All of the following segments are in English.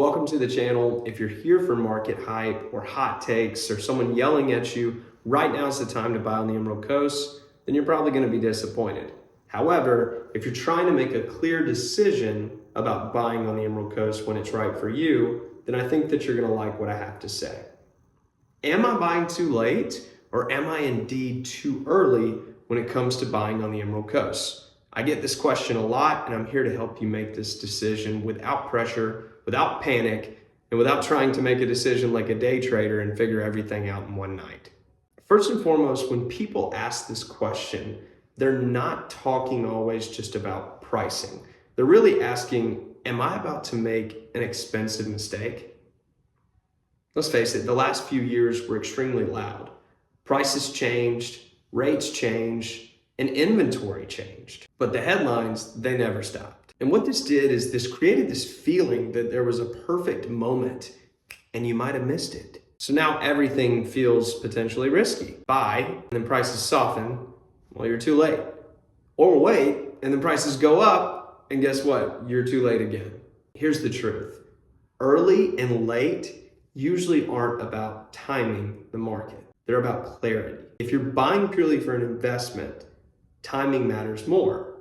Welcome to the channel. If you're here for market hype or hot takes or someone yelling at you, right now is the time to buy on the Emerald Coast, then you're probably going to be disappointed. However, if you're trying to make a clear decision about buying on the Emerald Coast when it's right for you, then I think that you're going to like what I have to say. Am I buying too late, or am I indeed too early when it comes to buying on the Emerald Coast? I get this question a lot, and I'm here to help you make this decision without pressure, without panic, and without trying to make a decision like a day trader and figure everything out in one night. First and foremost, when people ask this question, they're not talking always just about pricing. They're really asking, am I about to make an expensive mistake? Let's face it, the last few years were extremely loud. Prices changed, rates changed, and inventory changed. But the headlines, they never stopped. And what this did is this created this feeling that there was a perfect moment and you might have missed it. So now everything feels potentially risky. Buy, and then prices soften, well, you're too late. Or wait, and then prices go up, and guess what? You're too late again. Here's the truth. Early and late usually aren't about timing the market. They're about clarity. If you're buying purely for an investment, timing matters more.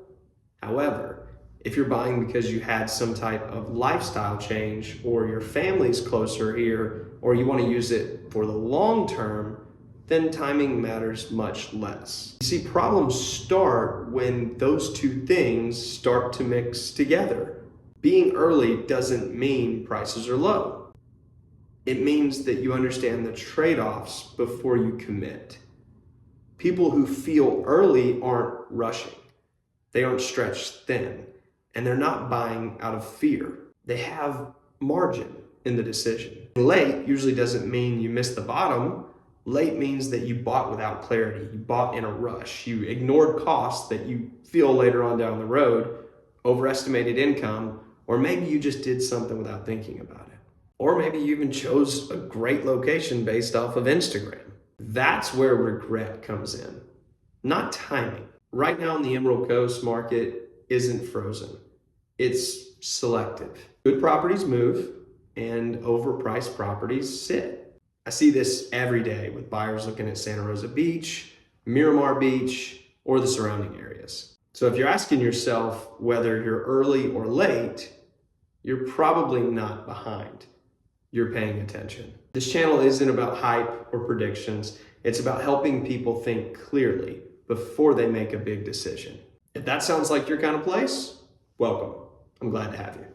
However, if you're buying because you had some type of lifestyle change, or your family's closer here, or you want to use it for the long term, then timing matters much less. You see, problems start when those two things start to mix together. Being early doesn't mean prices are low. It means that you understand the trade-offs before you commit. People who feel early aren't rushing. They aren't stretched thin, and they're not buying out of fear. They have margin in the decision. Late usually doesn't mean you missed the bottom. Late means that you bought without clarity. You bought in a rush. You ignored costs that you feel later on down the road, overestimated income, or maybe you just did something without thinking about it. Or maybe you even chose a great location based off of Instagram. That's where regret comes in, not timing. Right now in the Emerald Coast market isn't frozen. It's selective. Good properties move and overpriced properties sit. I see this every day with buyers looking at Santa Rosa Beach, Miramar Beach, or the surrounding areas. So if you're asking yourself whether you're early or late, you're probably not behind. You're paying attention. This channel isn't about hype or predictions. It's about helping people think clearly before they make a big decision. If that sounds like your kind of place, welcome. I'm glad to have you.